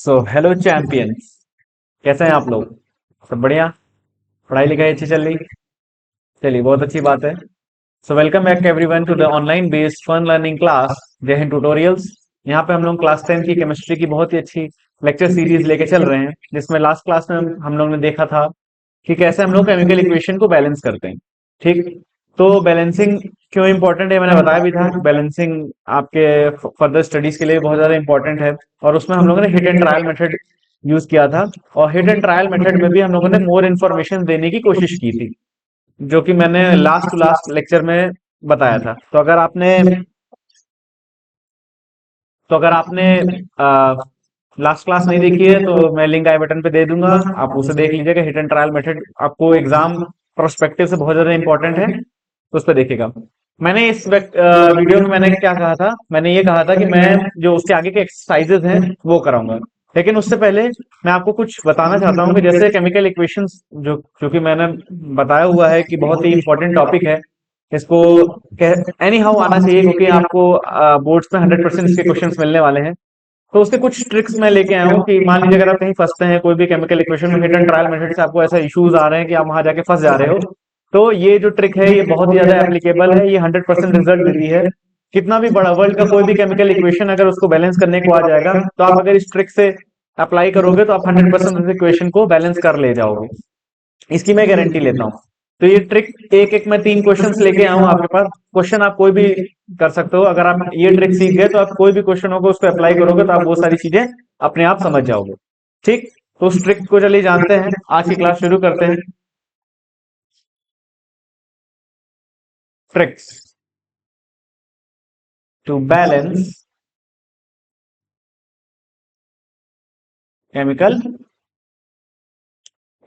So hello champions. कैसे हैं आप लोग? सब बढ़िया? पढ़ाई लिखाई अच्छी चल रही? चलिए, बहुत अच्छी बात है। So welcome back everyone to the online based fun learning class Jai Hind tutorials. यहाँ पे हम लोग क्लास 10 की केमिस्ट्री की बहुत ही अच्छी लेक्चर सीरीज लेके चल रहे हैं, जिसमें लास्ट क्लास में हम लोग ने देखा था कि कैसे हम लोग केमिकल इक्वेशन को बैलेंस करते हैं। ठीक, तो बैलेंसिंग क्यों इंपॉर्टेंट है मैंने बताया भी था। बैलेंसिंग आपके फर्दर स्टडीज के लिए बहुत ज्यादा इंपॉर्टेंट है, और उसमें हम लोगों ने hit and trial method use किया था। और हिट एंड ट्रायल मेथड में भी हम लोगों ने मोर इन्फॉर्मेशन देने की कोशिश की थी, जो कि मैंने लास्ट टू लास्ट लेक्चर में बताया था। तो अगर आपने लास्ट क्लास नहीं देखी है तो मैं लिंक आई बटन पे दे दूंगा, आप उसे देख लीजिएगा। हिट एंड ट्रायल मेथड आपको एग्जाम प्रोस्पेक्टिव से बहुत ज्यादा इंपॉर्टेंट है, तो उस पर देखिएगा। मैंने इस वीडियो में मैंने क्या कहा था, मैंने ये कहा था कि मैं जो उसके आगे के एक्सरसाइजेज हैं वो कराऊंगा। लेकिन उससे पहले मैं आपको कुछ बताना चाहता हूँ कि जैसे केमिकल इक्वेशंस, जो क्योंकि मैंने बताया हुआ है कि बहुत ही इंपॉर्टेंट टॉपिक है, इसको एनी हाउ आना चाहिए, क्योंकि आपको बोर्ड्स में 100% इसके क्वेश्चंस मिलने वाले हैं। तो उसके कुछ ट्रिक्स मैं लेके आया हूँ कि मान लीजिए अगर आप कहीं फंसते हैं कोई भी केमिकल इक्वेशन में, हिट एंड ट्रायल मेथड से आपको ऐसा इश्यूज आ रहे हैं कि आप वहां जाके फंस जा रहे हो, तो ये जो ट्रिक है ये बहुत ही ज्यादा एप्लीकेबल है। ये 100% रिजल्ट देती है। कितना भी बड़ा वर्ल्ड का कोई भी केमिकल इक्वेशन अगर उसको बैलेंस करने को आ जाएगा, तो आप अगर इस ट्रिक से अप्लाई करोगे तो आप 100% उस इक्वेशन को बैलेंस कर ले जाओगे। इसकी मैं गारंटी लेता हूँ। तो ये ट्रिक एक एक मैं 3 क्वेश्चंस लेके आया हूँ आपके पास। क्वेश्चन आप कोई भी कर सकते हो। अगर आप ये ट्रिक सीख गए तो आप कोई भी क्वेश्चन होगा उसको अप्लाई करोगे तो आप वो सारी चीजें अपने आप समझ जाओगे। ठीक, तो उस ट्रिक को चलिए जानते हैं, आज की क्लास शुरू करते हैं। Tricks to balance chemical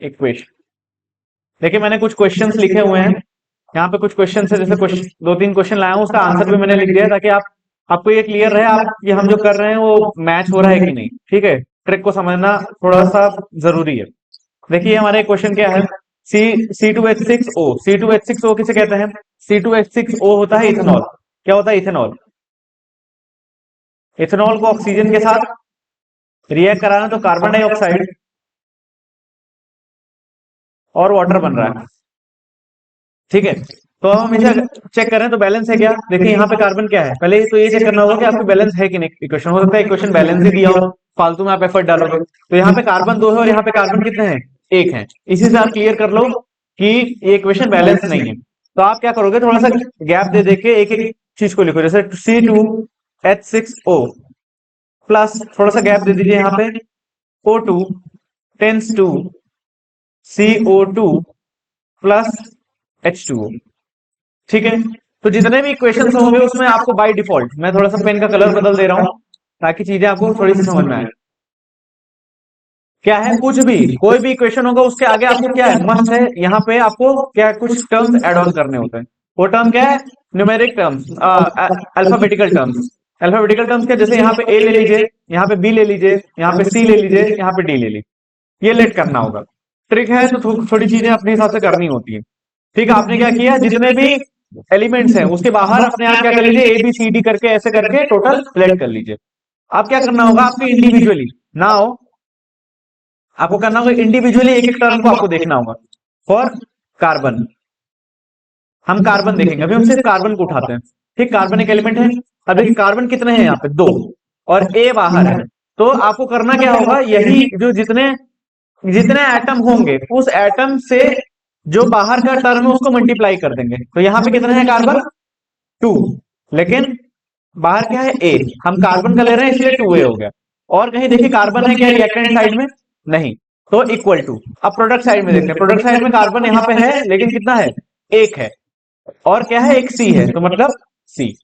equation. देखिए, मैंने कुछ क्वेश्चंस लिखे हुए हैं यहाँ पे। कुछ क्वेश्चन है, जैसे क्वेश्चन 2-3 क्वेश्चन लाया हूँ, उसका आंसर भी मैंने लिख दिया है, ताकि आपको ये क्लियर रहे आप ये हम जो कर रहे हैं वो मैच हो रहा है कि नहीं। ठीक है, ट्रिक को समझना थोड़ा सा जरूरी है। देखिए, हमारे क्वेश्चन क्या है, C2H6O। C2H6O किसे कहते हैं? C2H6O होता है इथेनॉल। क्या होता है? इथेनॉल। इथेनॉल को ऑक्सीजन के साथ रिएक्ट कराना तो कार्बन डाइऑक्साइड और वाटर बन रहा है। ठीक है, तो हम हमेशा चेक करें तो बैलेंस है क्या। देखिए, यहाँ पे कार्बन क्या है, पहले तो ये चेक करना होगा कि आपको बैलेंस है कि नहीं। इक्वेशन हो सकता है इक्वेशन बैलेंस ही दिया हो, फालतू में आप एफर्ट डालोगे। तो यहाँ पे कार्बन 2 है और यहाँ पे कार्बन कितने हैं? 1 है। इसी से आप क्लियर कर लो कि ये इक्वेशन बैलेंस नहीं है। तो आप क्या करोगे, थोड़ा सा गैप दे देके एक एक चीज को लिखो। जैसे C2H6O प्लस थोड़ा सा गैप दे दीजिए यहाँ पे O2 tense to CO2 plus H2O। ठीक है, तो जितने भी इक्वेशंस होंगे उसमें आपको बाय डिफॉल्ट, मैं थोड़ा सा पेन का कलर बदल दे रहा हूं ताकि चीजें आपको थोड़ी सी समझ में आए। क्या है, कुछ भी कोई भी इक्वेशन होगा उसके आगे आपको क्या है, मस्ट है यहाँ पे आपको क्या है, कुछ टर्म्स एड ऑन करने होते हैं। वो टर्म क्या है? Numeric terms, alphabetical terms. Alphabetical terms क्या, जैसे यहाँ पे ए ले लीजिए, यहाँ पे बी ले लीजिए, यहाँ पे सी ले लीजिए, यहाँ पे डी ले लीजिए। ये लेट करना होगा। ट्रिक है तो थोड़ी चीजें अपने हिसाब से करनी होती है। ठीक है, आपने क्या किया, जितने भी एलिमेंट्स हैं उसके बाहर अपने आप क्या कर लीजिए, ए बी सी डी करके ऐसे करके टोटल सिलेक्ट कर लीजिए। अब क्या करना होगा आपको, इंडिविजुअली ना हो, आपको करना होगा इंडिविजुअली एक एक टर्म को आपको देखना होगा। फॉर कार्बन, हम कार्बन देखेंगे, अभी हम सिर्फ कार्बन को उठाते हैं। ठीक, कार्बन एक एलिमेंट है। अब देखिए कार्बन कितने हैं, यहाँ पे 2 और ए बाहर है। तो आपको करना क्या होगा, यही जो जितने जितने एटम होंगे उस एटम से जो बाहर का टर्म है उसको मल्टीप्लाई कर देंगे। तो यहाँ पे कितने हैं कार्बन? 2। लेकिन बाहर क्या है? ए। हम कार्बन का ले रहे हैं इसलिए 2A हो गया। और कहीं देखिए कार्बन है क्या रिएक्टेंट साइड में? नहीं। तो इक्वल टू, अब प्रोडक्ट साइड में देखते हैं। प्रोडक्ट साइड में कार्बन यहाँ पे है लेकिन कितना है? 1 है। और क्या है? एक सी है, तो मतलब सी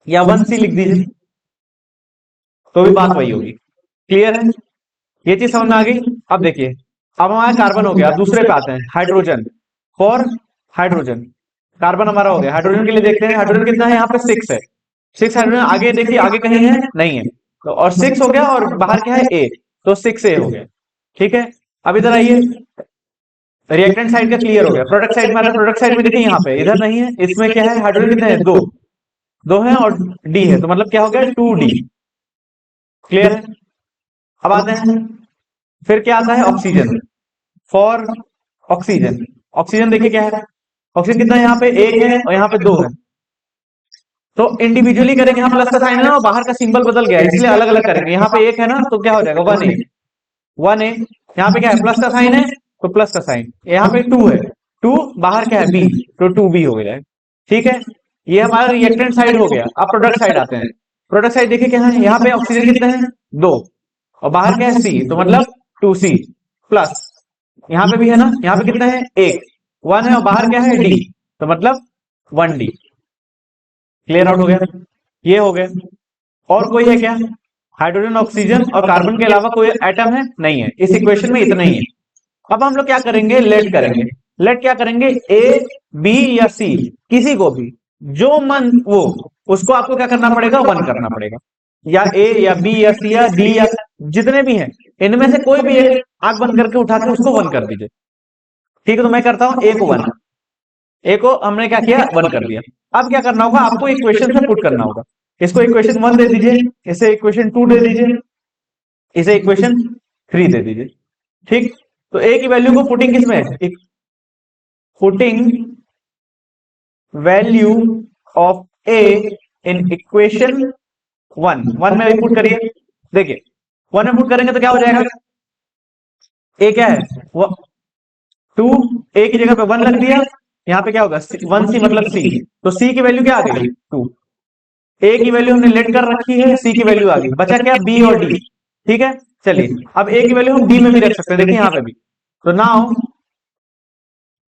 या 1C लिख दीजिए, तो भी बात वही होगी। क्लियर है? ये चीज समझ में आ गई। अब देखिए, अब हमारा कार्बन हो गया, अब दूसरे पे आते हैं, हाइड्रोजन। फॉर हाइड्रोजन, कार्बन हमारा हो गया। हाइड्रोजन के लिए देखते हैं, हाइड्रोजन कितना है? यहाँ पे 6 है। 6 हाइड्रोजन आगे देखिए, आगे कहीं है? नहीं है। तो और 6 हो गया और बाहर क्या है? ए, तो 6A हो गया। ठीक है, अब इधर आइए, रिएक्टेंट साइड का क्लियर हो गया। प्रोडक्ट साइड में आता है, प्रोडक्ट साइड में देखिए यहाँ पे इधर नहीं है, इसमें क्या है? हाइड्रोजन कितने हैं? 2 है और डी है, तो मतलब क्या हो गया? 2D। क्लियर है? अब आते हैं, फिर क्या आता है, ऑक्सीजन। फॉर ऑक्सीजन, ऑक्सीजन देखिए क्या है, ऑक्सीजन कितना है, यहाँ पे एक है और यहाँ पे दो है, तो इंडिविजुअली करेंगे, यहाँ प्लस का साइन है ना, और बाहर का सिंबल बदल गया इसलिए अलग अलग करेंगे। यहाँ पे एक है ना, तो क्या हो जाएगा, वन ए, वन ए। यहाँ पे क्या है, प्लस का साइन है, तो प्लस का साइन। यहाँ पे टू है, टू बाहर क्या है, बी, तो टू बी हो गया। ठीक है, ये हमारा रिएक्टेंट साइड हो गया। अब प्रोडक्ट साइड आते हैं। प्रोडक्ट साइड देखिए क्या है, यहाँ पे ऑक्सीजन कितने हैं, दो, और बाहर क्या है, सी, तो मतलब टू सी प्लस, यहाँ पे भी है ना, यहाँ पे कितना है, एक, वन है, और बाहर क्या है, डी, तो मतलब वन डी। क्लियर आउट हो गया, ये हो गया। और कोई है क्या, हाइड्रोजन, ऑक्सीजन और कार्बन के अलावा कोई एटम है, नहीं है, इस इक्वेशन में इतना ही है। अब हम लोग क्या करेंगे, लेट करेंगे। लेट क्या करेंगे, ए, बी या सी, किसी को भी जो मन वो, उसको आपको क्या करना पड़ेगा, वन करना पड़ेगा, या ए या बी या सी या डी या जितने भी हैं, इनमें से कोई भी एक आंख बंद करके उठा के उसको वन कर दीजिए। ठीक है, तो मैं करता हूं ए को वन, ए को हमने क्या किया, वन कर दिया। अब क्या करना होगा, आपको इक्वेशन से पुट करना होगा। इसको इक्वेशन वन दे दीजिए, इसे इक्वेशन टू दे दीजिए, इसे इक्वेशन थ्री दे दीजिए। ठीक, तो ए की वैल्यू को पुटिंग किसमें, putting value of A in equation one, one में पुट करिए। देखिए वन में पुट करेंगे तो क्या हो जाएगा, ए क्या है, टू, ए की जगह पे वन लग दिया, यहाँ पे क्या होगा, वन सी मतलब सी, तो सी की वैल्यू क्या आ गई, टू। ए की वैल्यू हमने लेट कर रखी है, सी की वैल्यू आ गई, बचा क्या, बी और डी। ठीक है, चलिए अब ए की वैल्यू हम डी में भी रख सकते हैं, देखिए यहाँ पे भी। तो now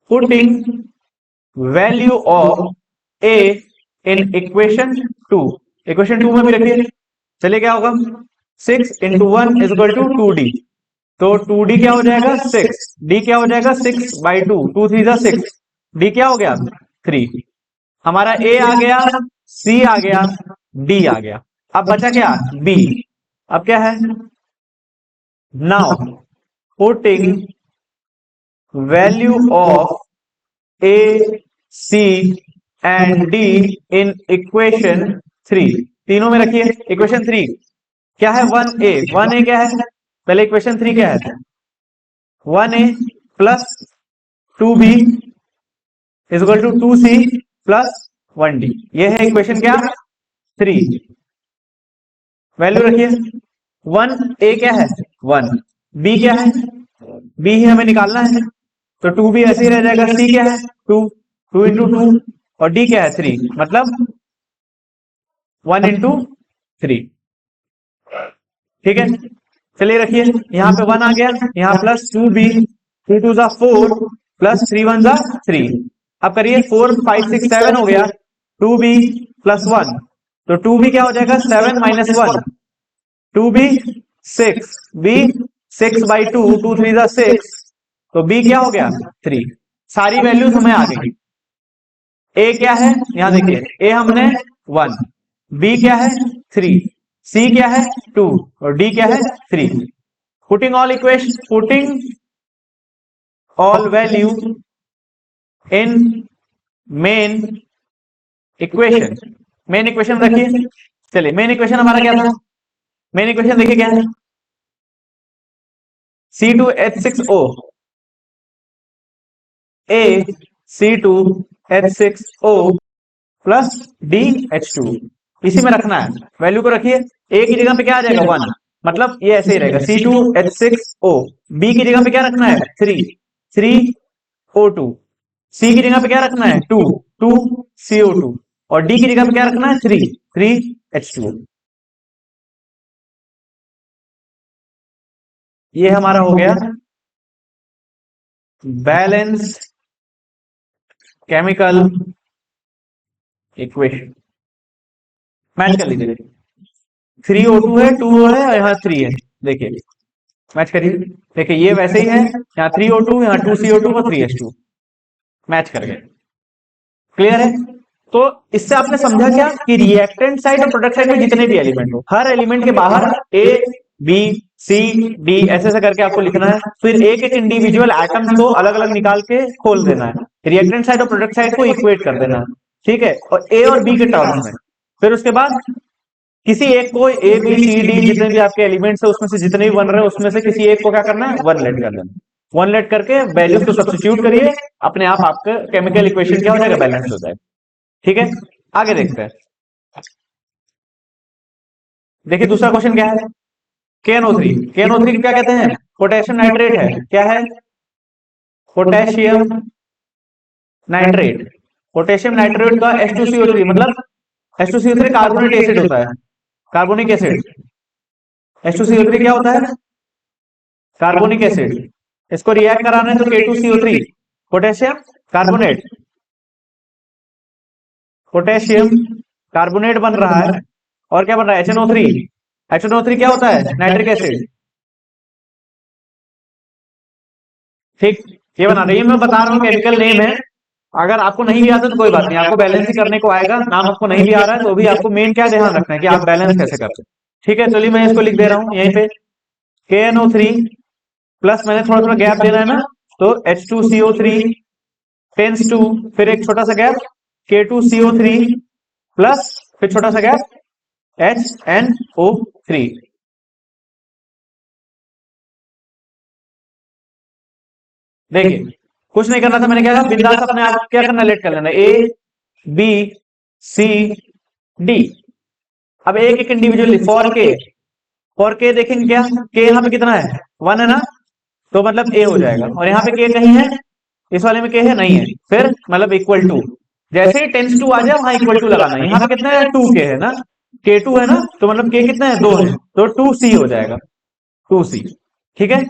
putting value of A in equation two, equation two में भी रखिए। चलिए क्या होगा, six into one is equal to two D, तो टू डी क्या हो जाएगा, सिक्स, डी क्या हो जाएगा, six by two, two three जा सिक्स, डी क्या हो गया, थ्री। हमारा ए आ गया, सी आ गया, डी आ गया, अब बचा क्या, बी। अब क्या है, now putting value of A, C and D in equation three, तीनों में रखिए। इक्वेशन थ्री क्या है, वन ए, वन ए क्या है, पहले इक्वेशन थ्री क्या है, one A plus two B is equal to two C plus one D, ये है इक्वेशन क्या, थ्री। वैल्यू रखिए, वन ए क्या है, वन, बी क्या है, बी ही हमें निकालना है, तो टू भी ऐसे ही रह जाएगा, सी क्या है, टू, टू इंटू टू, और डी क्या है, थ्री, मतलब वन इंटू थ्री। ठीक है, चलिए रखिए, यहाँ पे वन आ गया, यहाँ plus two B, two two जा फोर प्लस थ्री वन जा थ्री। अब करिए, फोर फाइव सिक्स सेवन हो गया, टू बी प्लस वन, तो टू बी क्या हो जाएगा, seven minus one, two B six, B six by two, two three जा सिक्स, तो बी क्या हो गया, थ्री। सारी वैल्यूज हमें आ गई। ए क्या है, यहां देखिए, ए हमने वन, बी क्या है, थ्री, सी क्या है, टू, और डी क्या है, three. Putting all equation, putting all value in main equation, main equation रखिए। चलिए मेन इक्वेशन हमारा क्या था, मेन इक्वेशन देखिए क्या है, C2H6O, A C2H6O plus DH2, इसी में रखना है। वैल्यू को रखिए, ए की जगह पे क्या आ जाएगा, वन, मतलब ये ऐसे ही रहेगा, C2H6O। बी की जगह पे क्या रखना है, थ्री, थ्री O2। सी की जगह पे क्या रखना है, टू, टू CO2, और डी की जगह पे क्या रखना है, थ्री, थ्री H2O। ये हमारा हो गया बैलेंस केमिकल इक्वेशन। मैच कर लीजिए, थ्री O2 है, टू है, यहाँ थ्री है, देखिए मैच करिए। देखिए ये वैसे ही है, यहाँ थ्री O2, यहाँ टू CO2 और थ्री H2, मैच कर गए। क्लियर है, तो इससे आपने समझा क्या कि रिएक्टेंट साइड और प्रोडक्ट साइड में जितने भी एलिमेंट हो, हर एलिमेंट के बाहर ए, बी, सी, डी ऐसे ऐसे करके आपको लिखना है, फिर एक एक इंडिविजुअल एटम्स को अलग अलग निकाल के खोल देना है, रिएक्टेंट साइड और प्रोडक्ट साइड को इक्वेट कर देना है। ठीक है, और ए और बी के टर्म्स में, फिर उसके बाद किसी एक को ए बी सी डी जितने भी आपके एलिमेंट्स है उसमें से जितने भी बन रहे हैं उसमें से किसी एक को क्या करना है, वन लेट कर देना। वन लेट करके वैल्यूज को सब्स्टिट्यूट करिए, अपने आप आपका केमिकल इक्वेशन क्या हो जाएगा, बैलेंस हो जाएगा। ठीक है, आगे देखते हैं। देखिए दूसरा क्वेश्चन क्या है, KNO3। KNO3 क्या कहते हैं, पोटेशियम नाइट्रेट है। क्या है, पोटेशियम नाइट्रेट। पोटेशियम नाइट्रेट का H2CO3 मतलब H2CO3 कार्बोनेट एसिड होता है, कार्बोनिक एसिड। H2CO3 क्या होता है, कार्बोनिक एसिड। इसको रिएक्ट कराना है तो K2CO3, potassium carbonate, potassium carbonate बन रहा है। और क्या बन रहा है, HNO3। HNO3 क्या होता है, नाइट्रिक एसिड। ठीक, ये बना रही है, मैं बता रहा हूँ केमिकल नेम है। अगर आपको नहीं भी आता तो कोई बात नहीं, आपको बैलेंस ही करने को आएगा। नाम आपको नहीं भी आ रहा है तो भी आपको मेन क्या ध्यान रखना है कि आप बैलेंस कैसे करते हैं। ठीक है, चलिए मैं इसको लिख दे रहा हूँ यहीं पे, KNO3 प्लस, मैंने थोड़ा थोड़ा गैप देना है ना, तो H2CO3 टेंस टू, फिर एक छोटा सा गैप K2CO3 प्लस, फिर छोटा सा गैप HNO3। देखिए कुछ नहीं करना था, मैंने क्या कहा, बिंदास अपने आप क्या करना, लेट कर लेना, A B C D। अब एक एक इंडिविजुअली फॉर के देखेंगे क्या, के यहाँ पे कितना है, वन है ना, तो मतलब ए हो जाएगा। और यहाँ पे के कहीं है, इस वाले में के है, नहीं है, फिर मतलब इक्वल टू। जैसे ही टेंस टू आ जाए वहां इक्वल टू लगाना है। यहाँ पे कितना है, टू के है ना, के टू है ना, तो मतलब के कितना है, दो है, तो टू सी हो जाएगा, टू सी। ठीक है,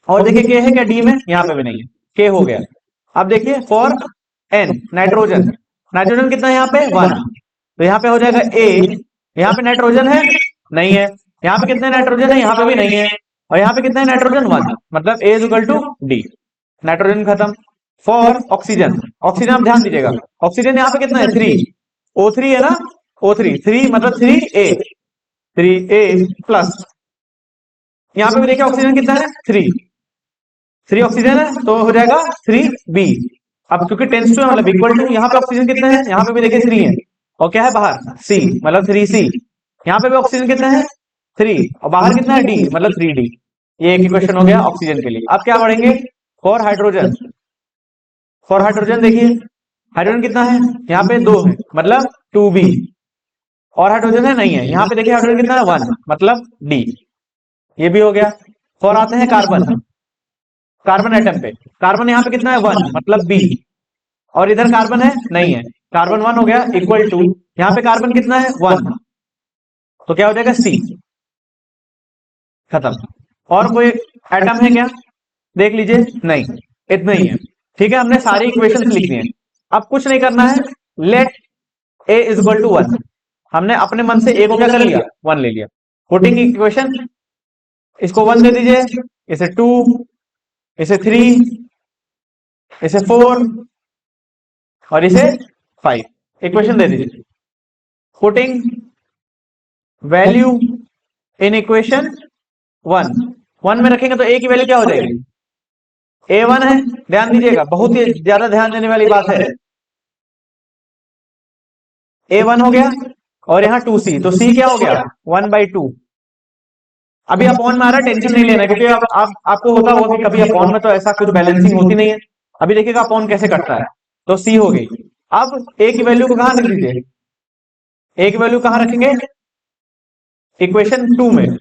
और देखिए के है क्या डी में, यहाँ पे भी नहीं है, के हो गया। अब देखिए फॉर एन, नाइट्रोजन। नाइट्रोजन कितना है यहाँ पे, वन, तो यहाँ पे हो जाएगा ए। यहाँ पे नाइट्रोजन है, नहीं है। यहाँ पे कितने नाइट्रोजन है, यहाँ पे भी नहीं है। और यहाँ पे कितना है नाइट्रोजन, वन, मतलब A is equal to D, nitrogen खत्म। फॉर ऑक्सीजन, ऑक्सीजन आप ध्यान दीजिएगा, ऑक्सीजन यहाँ पे कितना है, थ्री, O3 है ना, O3, थ्री मतलब थ्री ए प्लस। यहाँ पे भी देखिए ऑक्सीजन कितना है, थ्री, थ्री ऑक्सीजन है तो हो जाएगा थ्री बी। अब क्योंकि टेंस टू है मतलब इक्वल टू, यहाँ पे ऑक्सीजन कितना है, यहाँ पे भी देखिए थ्री है, और क्या है बाहर, सी, मतलब थ्री सी। यहाँ पे भी ऑक्सीजन कितना है, थ्री, और बाहर कितना है, डी, मतलब थ्री डी। ये एक इक्वेशन हो गया ऑक्सीजन के लिए। अब क्या बढ़ेंगे, फॉर हाइड्रोजन। फॉर हाइड्रोजन देखिए, हाइड्रोजन कितना है, यहाँ पे दो है, मतलब टू बी। और हाइड्रोजन है, नहीं है, यहाँ पे देखिए हाइड्रोजन कितना है, वन, मतलब डी, ये भी हो गया। फॉर आते हैं कार्बन, कार्बन एटम पे, कार्बन यहाँ पे कितना है, वन, मतलब बी। और इधर कार्बन है, नहीं है, कार्बन वन हो गया, इक्वल टू, यहाँ पे कार्बन कितना है, वन, तो क्या हो जाएगा, सी, खत्म। और कोई एटम है क्या, देख लीजिए, नहीं, इतना ही है। ठीक है, हमने सारी इक्वेशंस लिख दी हैं। अब कुछ नहीं करना है, let A is equal to one. हमने अपने मन से ए को क्या कर लिया, वन ले लिया। पुटिंग इक्वेशन, इसको वन दे दीजिए, इसे टू, इसे थ्री, इसे फोर, और इसे फाइव, इक्वेशन दे दीजिए। Putting value in equation one, one में रखेंगे तो ए की वैल्यू क्या हो जाएगी, ए वन है। ध्यान दीजिएगा, बहुत ही ज्यादा ध्यान देने वाली बात है। ए वन हो गया, और यहाँ टू सी, तो सी क्या हो गया, वन बाई टू। अभी अपॉन में आ रहा है, टेंशन नहीं लेना, क्योंकि आप आपको होता होगा कि कभी अपॉन में तो ऐसा कुछ बैलेंसिंग होती नहीं है। अभी देखिएगा अपॉन कैसे करता है, तो सी हो गई। अब ए की वैल्यू को कहां रख दीजिए, ए की वैल्यू कहां रखेंगे, इक्वेशन टू में,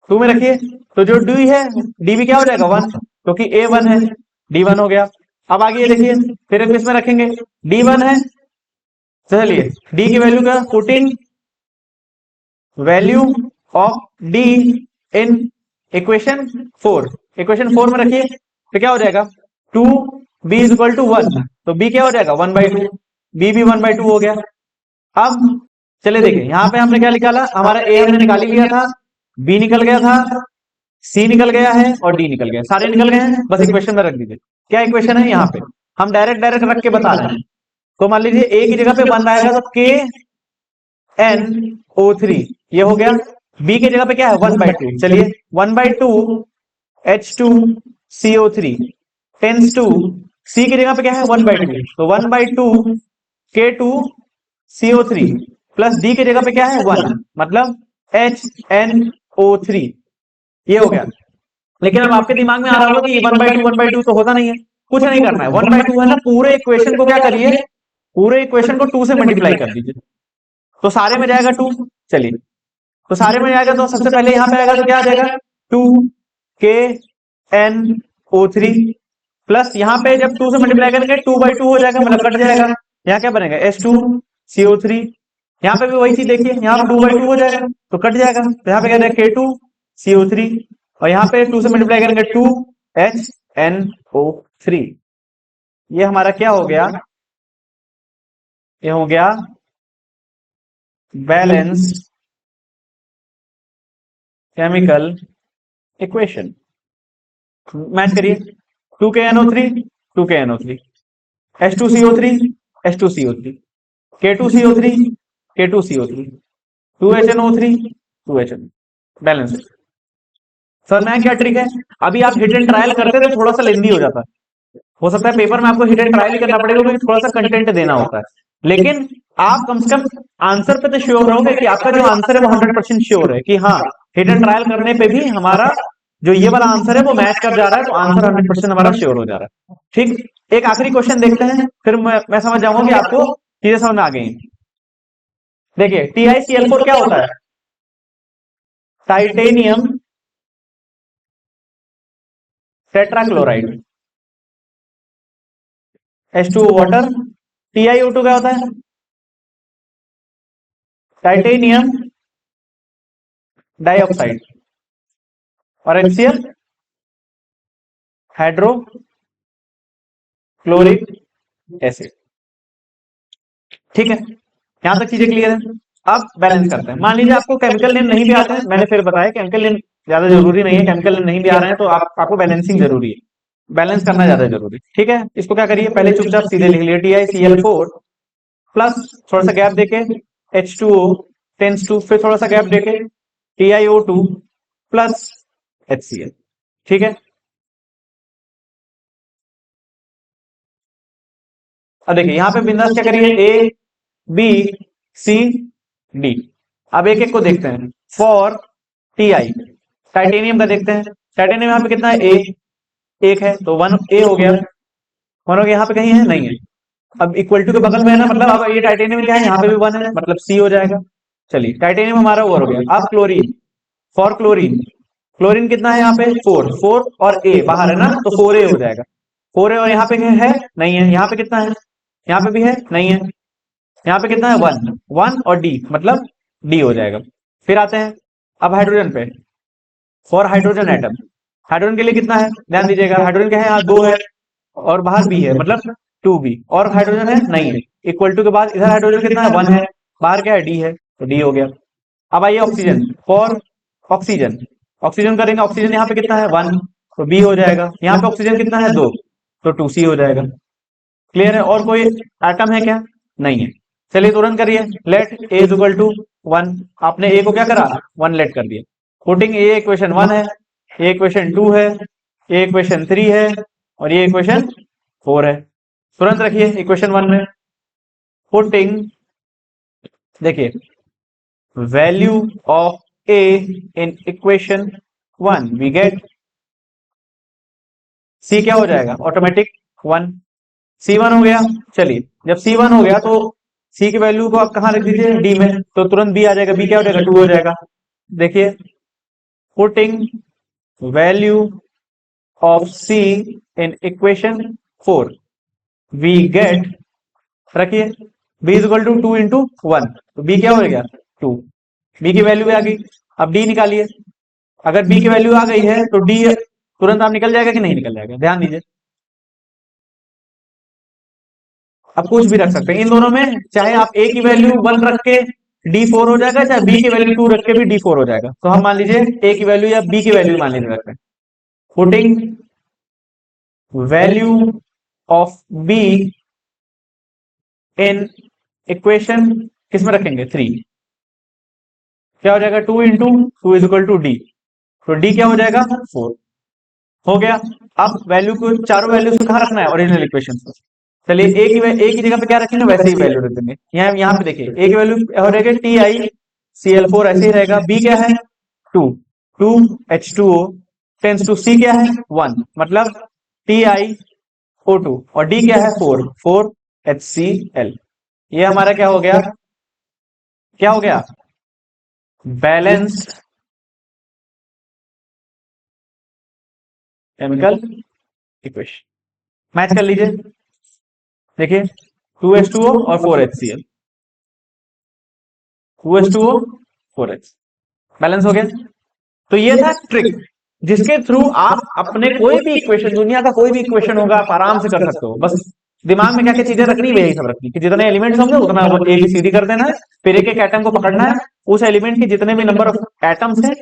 टू में रखिए। तो जो डी है, डी भी क्या हो जाएगा, वन, क्योंकि ए वन है, डी वन हो गया। अब आगे देखिए, फिर इसमें रखेंगे, डी वन है, चलिए डी की वैल्यू का putting value of D in equation four, equation four में रखिए, तो क्या हो जाएगा, two B is equal to one, तो बी क्या हो जाएगा, वन बाई टू, बी भी वन बाई टू हो गया। अब चलिए देखिए, यहां पे हमने क्या निकाला, हमारा ए हमने निकाल ही लिया था, बी निकल गया था, सी निकल गया है, और डी निकल गया, सारे निकल गए हैं, बस इक्वेशन में रख दीजिए। क्या इक्वेशन है यहाँ पे, हम डायरेक्ट डायरेक्ट रख के बता रहे हैं। तो मान लीजिए ए की जगह पे वन आएगा, तो के एन ओ थ्री, ये हो गया। बी की जगह पे क्या है, वन बाई टू, चलिए one by two H two C O three tends to, C की जगह पे क्या है, वन बाई टू, तो one by two K two C O three plus D की जगह पे क्या है 1, मतलब HNO3, ये हो गया। लेकिन अब आपके दिमाग में आ रहा होगा कि 1/2 तो होता नहीं है, कुछ नहीं करना है, 1/2 है ना, पूरे इक्वेशन को क्या करिए, पूरे इक्वेशन को 2 से मल्टीप्लाई कर दीजिए, तो सारे में जाएगा 2। चलिए, तो सारे में जाएगा तो सबसे पहले यहां पे आएगा तो क्या आ जाएगा 2KNO3 प्लस यहां पे जब 2 से मल्टीप्लाई करेंगे 2/2 हो जाएगा, मतलब कट जाएगा। यहाँ क्या बनेगा H2CO3, यहाँ पे भी वही चीज देखिए, यहाँ पे 2/2 हो जाएगा तो कट जाएगा, तो यहाँ पे क्या जाएगा K2CO3, और यहाँ पे 2 से मल्टीप्लाई करेंगे 2HNO3। ये हमारा क्या हो गया, ये हो गया बैलेंस केमिकल इक्वेशन। मैच करिए, 2KNO3 2KNO3, H2CO3 H2CO3, K2CO3 K2CO3, 2HNO3 2HNO, balance. Sir मैं क्या ट्रिक है, अभी आप हिट एंड ट्रायल करते तो थोड़ा सा लेंदी हो जाता है, हो सकता है पेपर में आपको हिट एंड ट्रायल ही करना पड़ेगा क्योंकि थोड़ा सा कंटेंट देना होता है, लेकिन आप कम से कम आंसर पे तो श्योर रहोगे कि आपका जो आंसर है वो 100% श्योर है कि हाँ, हिट एंड ट्रायल करने पे भी हमारा जो ये वाला आंसर है वो मैच कर जा रहा है, तो आंसर 100% हमारा श्योर हो जा रहा है। ठीक, एक आखिरी क्वेश्चन देखते हैं, फिर मैं समझ जाऊंगा कि आपको चीजें समझ में आ गई। देखिए TiCl4 क्या होता है, titanium tetrachloride, H2O water, TiO2 क्या होता है, टाइटेनियम डाइऑक्साइड, और HCl हाइड्रोक्लोरिक एसिड। ठीक है, यहां तक चीजें क्लियर है। अब बैलेंस करते हैं, मान लीजिए आपको केमिकल नेम नहीं भी आते हैं, मैंने फिर बताया केमिकल नेम ज्यादा जरूरी नहीं है, केमिकल नेम नहीं भी आ रहे हैं तो आपको बैलेंसिंग जरूरी है, बैलेंस करना ज्यादा जरूरी। ठीक है, इसको क्या करिए, पहले चुपचाप सीधे लिख लिया TiCl4 प्लस थोड़ा सा गैप देके H2O टेंस टू, फिर थोड़ा सा गैप देके TiO2 प्लस HCl। ठीक है, अब देखिए यहां पे बिंदास क्या करिए, ABCD, अब एक एक को देखते हैं। फॉर TI, टाइटेनियम का देखते हैं, टाइटेनियम यहाँ पे कितना है, एक है तो 1A हो गया, 1 हो गया, यहाँ पे कहीं है नहीं है, अब इक्वल टू के बगल में है ना, मतलब अब ये टाइटेनियम क्या है, यहाँ पे भी 1 है, मतलब C हो जाएगा। चलिए टाइटेनियम हमारा ओवर हो गया। अब क्लोरीन, फॉर क्लोरीन, क्लोरीन कितना है यहाँ पे 4, 4 और A बाहर है ना, तो 4A हो जाएगा, 4A, और यहाँ पे है नहीं है, यहाँ पे कितना है, यहाँ पे भी है नहीं है, यहाँ पे कितना है 1, 1 और D, मतलब D हो जाएगा। फिर आते हैं अब हाइड्रोजन पे, फॉर हाइड्रोजन एटम, हाइड्रोजन के लिए कितना है, ध्यान दीजिएगा, हाइड्रोजन क्या है, यहाँ 2 है और बाहर B है, मतलब 2B, और हाइड्रोजन है नहीं है, इक्वल टू के बाद इधर हाइड्रोजन कितना है 1 है, बाहर क्या है D है, तो D हो गया। अब आइए ऑक्सीजन, फॉर ऑक्सीजन, ऑक्सीजन करेंगे, ऑक्सीजन यहाँ पे कितना है 1, तो B हो जाएगा, यहाँ पे ऑक्सीजन कितना है 2, तो 2C हो जाएगा। क्लियर है, और कोई एटम है क्या, नहीं है। चलिए तुरंत करिए, let A is equal to 1, आपने A को क्या करा 1 लेट कर दिया, पुटिंग A इक्वेशन 1 है, A इक्वेशन 2 है, A इक्वेशन 3 है, और ये इक्वेशन 4 है। तुरंत रखिए इक्वेशन 1 में, पुटिंग, देखिए value of A in equation 1 we get C, क्या हो जाएगा ऑटोमेटिक 1, C1 हो गया। चलिए जब C1 हो गया तो C की वैल्यू को आप कहां रख दीजिए, D में, तो तुरंत B आ जाएगा, B क्या हो जाएगा 2 हो जाएगा। देखिए putting value of C in equation 4 we get, रखिए B is equal to 2 into 1, तो B क्या हो गया 2, B की वैल्यू आ गई। अब D निकालिए, अगर B की वैल्यू आ गई है तो D तुरंत आप निकल जाएगा कि नहीं निकल जाएगा, ध्यान दीजिए। आप कुछ भी रख सकते हैं इन दोनों में, चाहे आप A की वैल्यू 1 रख के D4 हो जाएगा, चाहे B की वैल्यू 2 रख के भी D4 हो जाएगा। तो हम मान लीजिए A की वैल्यू या B की वैल्यू मान लीजिए रखते हैं, putting value of B in equation किस में रखेंगे 3, क्या हो जाएगा 2 into 2 is equal to D, तो D क्या हो जाएगा 4 हो गया। अब वैल्यू को, चारों वैल्यूज को कहां रखना है, ओरिजिनल इक्वेशन पर, चलिए ए की जगह पे क्या रखेंगे, वैसे ही वैल्यू रख देंगे। यहाँ पे देखिए ए की वैल्यू हो रहेगा TiCl4, ऐसे ही रहेगा। बी क्या है, 2, 2H2O टेंस टू सी क्या है 1, मतलब TiO2, और डी क्या है 4, 4HCl। ये हमारा क्या हो गया, क्या हो गया, बैलेंस्ड केमिकल इक्वेशन। मैच कर लीजिए, देखिए 2H2O और 4HCl, 2H2O 4H, बैलेंस हो गया। तो ये था ट्रिक जिसके थ्रू आप अपने कोई भी इक्वेशन, दुनिया का कोई भी इक्वेशन होगा, आप आराम से कर सकते हो। बस दिमाग में क्या क्या चीजें रखनी है, यही सब रखनी कि जितने एलिमेंट्स होंगे उतना ABCD कर देना है, फिर एक एक एटम को पकड़ना है, उस एलिमेंट के जितने भी नंबर ऑफ एटम्स हैं,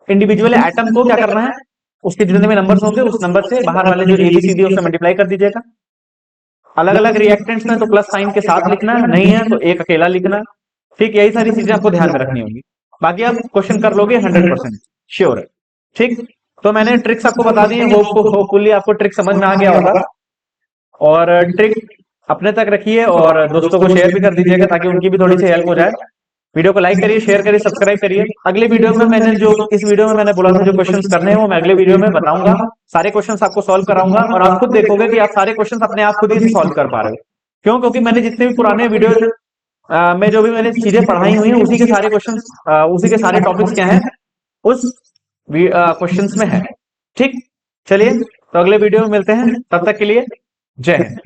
इंडिविजुअल एटम को क्या करना है, उसके जितने भी नंबर्स होंगे उस नंबर से बाहर वाले जो ABCD उससे मल्टीप्लाई कर दीजिएगा। अलग अलग रिएक्टेंट्स में तो प्लस साइन के साथ लिखना है, नहीं है तो एक अकेला लिखना। ठीक, यही सारी चीजें आपको ध्यान में रखनी होंगी, बाकी आप क्वेश्चन कर लोगे 100% श्योर है। ठीक, तो मैंने ट्रिक्स आपको बता दी है, होपफुली आपको ट्रिक समझ में आ गया होगा। और ट्रिक अपने तक रखिए और दोस्तों को शेयर भी कर दीजिएगा ताकि उनकी भी थोड़ी सी हेल्प हो जाए। वीडियो को लाइक करिए, शेयर करिए, सब्सक्राइब करिए। अगले वीडियो में मैंने जो इस वीडियो में मैंने बोला था जो क्वेश्चंस करने हैं वो मैं अगले वीडियो में बताऊंगा, सारे क्वेश्चंस आपको सॉल्व कराऊंगा और आप खुद देखोगे कि आप सारे क्वेश्चंस अपने आप खुद ही सॉल्व कर पा रहे हो। क्यों, क्योंकि मैंने जितने भी पुराने वीडियो में जो भी मैंने चीजें पढ़ाई हुई हैं उसी के सारे क्वेश्चंस, उसी के सारे टॉपिक्स क्या हैं उस क्वेश्चंस में है। ठीक, चलिए तो अगले वीडियो में मिलते हैं, तब तक के लिए जय हिंद।